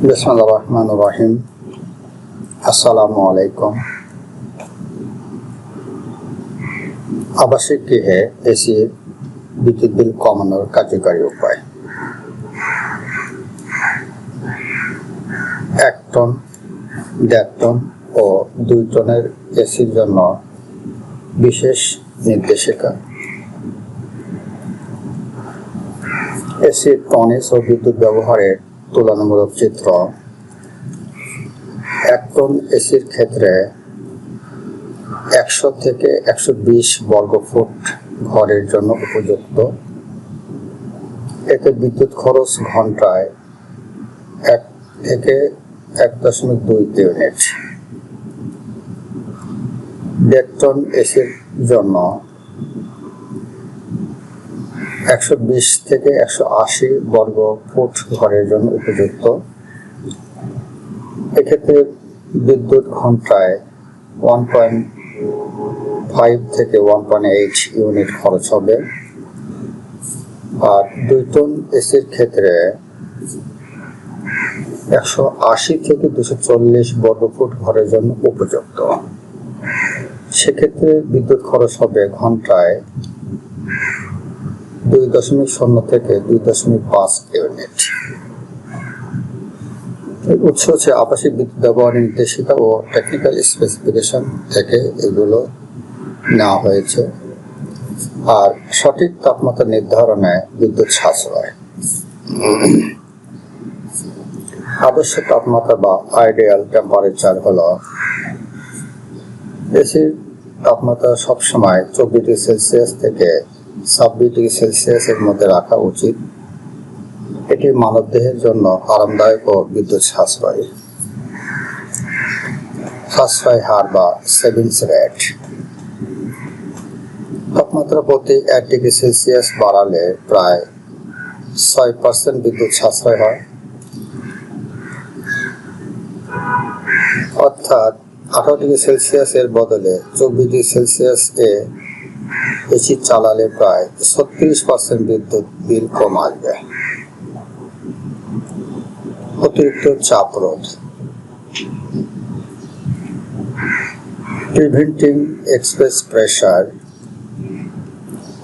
बिस्मिल्लाह रहमान रहीम। अस्सलामु आलैकुम। আবাসিক গৃহে এসির বিদ্যুৎ বিল কমানোর কার্যকারী উপায়। 1 টন, 1.5 টন ও 2 টনের এসির জন্য বিশেষ নির্দেশিকা। এসির টনেজ ও বিদ্যুৎ ব্যবহারের তুলনামূলক চিত্র। 1 টন এসির ক্ষেত্রে 100 থেকে 120 বর্গফুট ঘরের জন্য উপযুক্ত। এতে বিদ্যুৎ খরচ ঘন্টায় 1 থেকে 1.2 ইউনিট। 1.5 টন এসির জন্য 120 থেকে 180 বর্গফুট ঘরের জন্য উপযুক্ত। এক্ষেত্রে বিদ্যুৎ ঘন্টায় 1.5 থেকে 1.8 ইউনিট খরচ হবে। আর 2 টন এসির ক্ষেত্রে 180 থেকে 240 বর্গফুট ঘরের জন্য উপযুক্ত। সেক্ষেত্রে বিদ্যুৎ খরচ হবে ঘন্টায় 2.0 থেকে 2.5 ইউনিট। উৎস হচ্ছে আবাসিক বিদ্যুৎ ব্যবহারের নির্দেশিকা ও টেকনিক্যাল স্পেসিফিকেশন থেকে এগুলো নেওয়া হয়েছে। আর সঠিক তাপমাত্রা নির্ধারণে বিদ্যুৎ সাশ্রয়। আদর্শ তাপমাত্রা বা আইডিয়াল টেম্পারেচার হলো এসির তাপমাত্রা সবসময় 24 ডিগ্রি সেলসিয়াস থেকে 26 ডিগ্রি সেলসিয়াসের মধ্যে রাখা উচিত। এটি মানবদেহের জন্য আরামদায়ক ও বিদ্যুৎ সাশ্রয়ী। সাশ্রয় হার বা সেভিংস রেট। তাপমাত্রা প্রতি 1 ডিগ্রি সেলসিয়াস বাড়ালে প্রায় 6% বিদ্যুৎ সাশ্রয় হয়। অর্থাৎ 18 ডিগ্রি সেলসিয়াসের বদলে 24 ডিগ্রি সেলসিয়াস এসি চালালে প্রায় 36% বিদ্যুৎ বিল কম আসবে। অতিরিক্ত চাপ রোধ। Preventing excess pressure.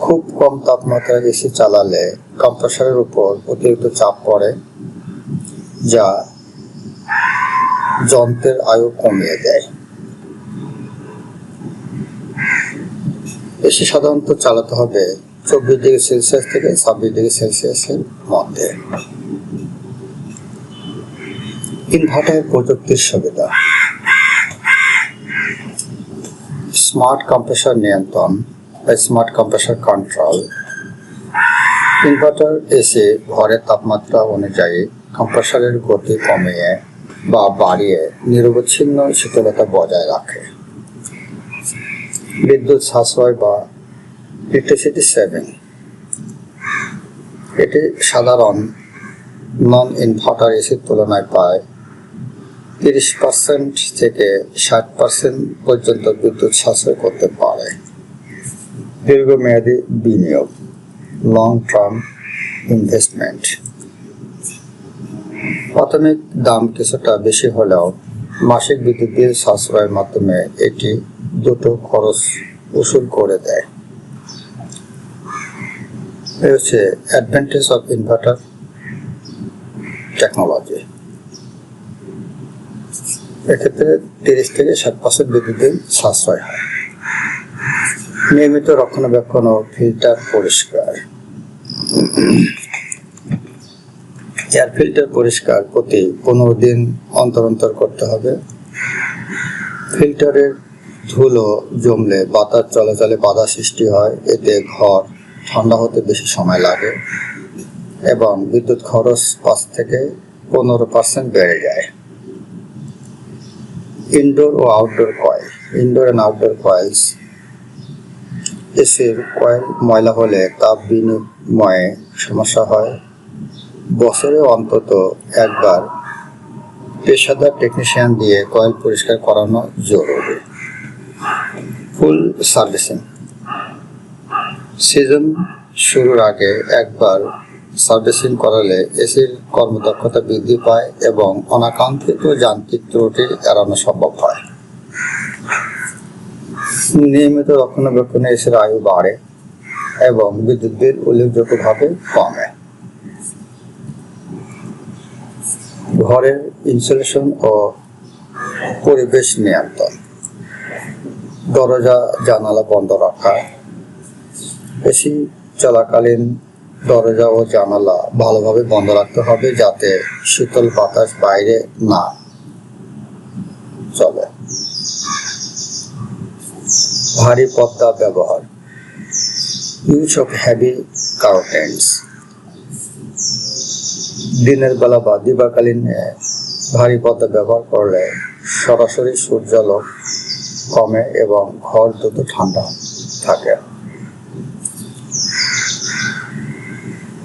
খুব কম তাপমাত্রায় এসি চালালে কম্প্রেসরের উপর অতিরিক্ত চাপ পড়ে, যা যন্ত্রের আয়ু কমিয়ে দেয়। এসি সাধারণত চালাতে হবে 24 ডিগ্রি সেলসিয়াস থেকে 26 ডিগ্রি সেলসিয়াসের মধ্যে। ইনভার্টার প্রযুক্তির সুবিধা। স্মার্ট কম্প্রেসর নিয়ন্ত্রণ বা smart compressor control. Inverter AC ঘরের তাপমাত্রা অনুযায়ী কম্প্রেসরের গতি কমিয়ে বা বাড়িয়ে নিরবচ্ছিন্ন শীতলতা বজায় রাখে। বিদ্যুৎ সাশ্রয় বা ইলেকট্রিসিটি সেভিং। এটি সাধারণ নন ইনভার্টার এসির তুলনায় প্রায় 30% থেকে 60% পর্যন্ত বিদ্যুৎ সাশ্রয় করতে পারে। দীর্ঘমেয়াদী বিনিয়োগ, লং টার্ম ইনভেস্টমেন্ট। প্রাথমিক দাম কিছুটা বেশি হলেও মাসিক বিদ্যুৎ বিল সাশ্রয়ের মাধ্যমে এটি দ্রুত খরচ উসুল করে দেয়। এই হচ্ছে অ্যাডভান্টেজ অফ ইনভার্টার টেকনোলজি। এক্ষেত্রে 30 থেকে 60% বিদ্যুৎ বিল সাশ্রয় হয়। নিয়মিত রক্ষণাবেক্ষণ ও ফিল্টার পরিষ্কার। এয়ার ফিল্টার পরিষ্কার প্রতি 15 দিন অন্তর অন্তর করতে হবে। ফিল্টারের ধুলো জমলে বাতাস চলাচলে বাধা সৃষ্টি হয়, এতে ঘর ঠান্ডা হতে বেশি সময় লাগে এবং বিদ্যুৎ খরচ 5 থেকে 15% বেড়ে যায়। ইনডোর ও outdoor coil. Indoor and outdoor coils. এসির কয়েল ময়লা হলে তাপ বিনিময়ে সমস্যা হয়। বছরে অন্তত একবার পেশাদার টেকনিশিয়ান দিয়ে কয়েল পরিষ্কার করানো জরুরি। ফুল সার্ভিসিং। সিজন শুরুর আগে একবার সার্ভিসিং করালে এসির কর্মদক্ষতা বৃদ্ধি পায় এবং অনাকাঙ্ক্ষিত যান্ত্রিক ত্রুটি এড়ানো সম্ভব হয়। নিয়মিত রক্ষণাবেক্ষণে এসির আয়ু বাড়ে এবং বিদ্যুৎ বিল উল্লেখযোগ্যভাবে কমে। ঘরের ইনসুলেশন ও পরিবেশ নিয়ন্ত্রণ, দরজা জানালা বন্ধ রাখা। এসি চলাকালীন দরজা ও জানালা ভালোভাবে বন্ধ রাখতে হবে যাতে শীতল বাতাস বাইরে না চলে। ভারী পর্দা ব্যবহার, ইউজ অফ হেভি কার্টেন্স। দিনের বেলা বা দিবাকালীন ভারী পর্দা ব্যবহার করলে সরাসরি সূর্যালোক কমে এবং ঘর দ্রুত ঠান্ডা থাকে।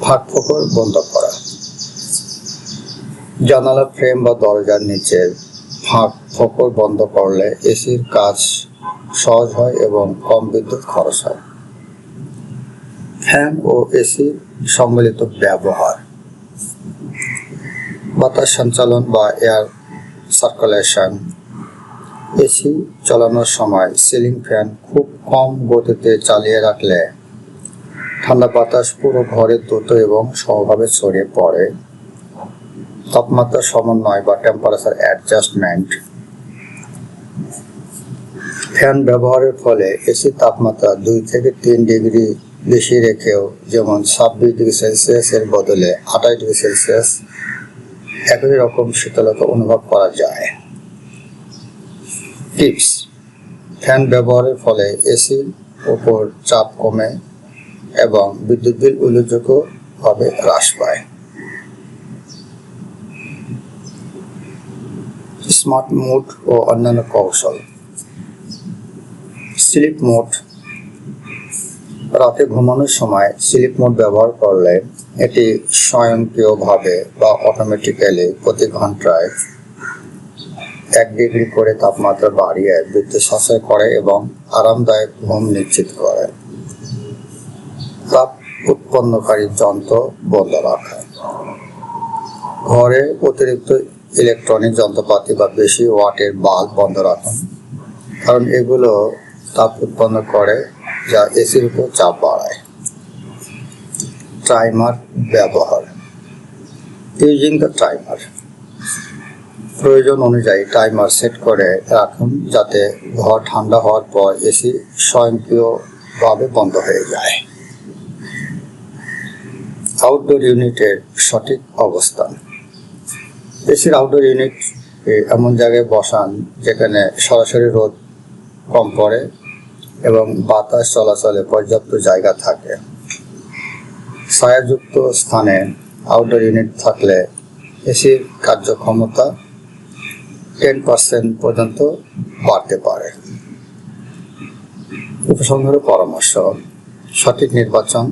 ফাঁক ফোকর বন্ধ করা, জানালা ফ্রেম বা দরজার নিচে ফাঁক ফোকর বন্ধ করলে এসির কাজ সহজ হয় এবং কম বিদ্যুৎ খরচ হয়। ফ্যান ও এসি সম্মিলিত ব্যবহার, বাতাস সঞ্চালন বা এয়ার সার্কুলেশন। এসি চালানোর সময় সিলিং ফ্যান খুব কম গতিতে চালিয়ে রাখলে ঠান্ডা বাতাস পুরো ঘরে দ্রুত এবং সহজভাবে ছড়িয়ে পড়ে। তাপমাত্রা সমন্বয় বা টেম্পারেচার অ্যাডজাস্টমেন্ট। ফ্যান ব্যবহারের ফলে এসি তাপমাত্রা 2 থেকে 3 ডিগ্রি বেশি রেখেও, যেমন 26 ডিগ্রি সেলসিয়াস এর বদলে 28 ডিগ্রি সেলসিয়াস একই রকম শীতলতা অনুভব করা যায়। টিপস: ফ্যান ব্যবহারের ফলে এসির উপর চাপ কমে এবং বিদ্যুৎ বিল উল্লেখযোগ্যভাবে হ্রাস পায়। স্মার্ট মোড ও অন্যান্য কৌশল। স্লিপ মোড, রাতে ঘুমানোর সময় স্লিপ মোড ব্যবহার করলে এটি স্বয়ংক্রিয়ভাবে বা অটোমেটিক্যালি প্রতি ঘন্টায় 1 ডিগ্রি করে তাপমাত্রা বাড়িয়ে বিদ্যুৎ সাশ্রয় করে এবং আরামদায়ক ঘুম নিশ্চিত করে। তাপ উৎপন্নকারী যন্ত্র বন্ধ রাখা, ঘরে অতিরিক্ত ইলেকট্রনিক যন্ত্রপাতি বা বেশি ওয়াটের বাল্ব বন্ধ রাখুন, কারণ এগুলো তাপ উৎপন্ন করে যা এসির উপর চাপ বাড়ায়। টাইমার ব্যবহার, ইউজিং দ্য টাইমার। প্রয়োজন অনুযায়ী টাইমার সেট করে রাখুন যাতে ঘর ঠান্ডা হওয়ার পর এসি স্বয়ংক্রিয়ভাবে বন্ধ হয়ে যায়। আউটডোর ইউনিটের সঠিক অবস্থান। এসির আউটডোর ইউনিট এমন জায়গায় বসান যেখানে সরাসরি রোদ কম পড়ে এবং বাতাস চলাচলে পর্যাপ্ত জায়গা থাকে। ছায়াযুক্ত স্থানে আউটডোর ইউনিট থাকলে এসির কার্যক্ষমতা 10% পর্যন্ত বাড়তে পারে। উপসংহারে পরামর্শ: সঠিক নির্বাচন,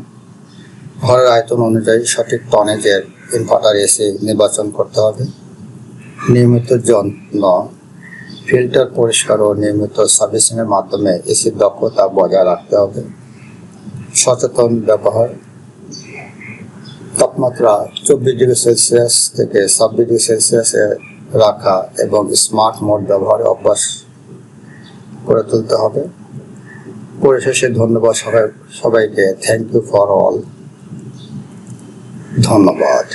ঘরের আয়তন অনুযায়ী সঠিক টনেজের ইনভার্টার এসি নির্বাচন করতে হবে। নিয়মিত যত্ন, ফিল্টার পরিষ্কার ও নিয়মিত সার্ভিসিংয়ের মাধ্যমে এসির দক্ষতা বজায় রাখতে হবে। সচেতন ব্যবহার, তাপমাত্রা 24 ডিগ্রি সেলসিয়াস থেকে 26 ডিগ্রি সেলসিয়াসে রাখা এবং স্মার্ট মোড ব্যবহারে অভ্যাস করে তুলতে হবে। পরিশেষে ধন্যবাদ সবাইকে। Thank you for all. ধন্যবাদ।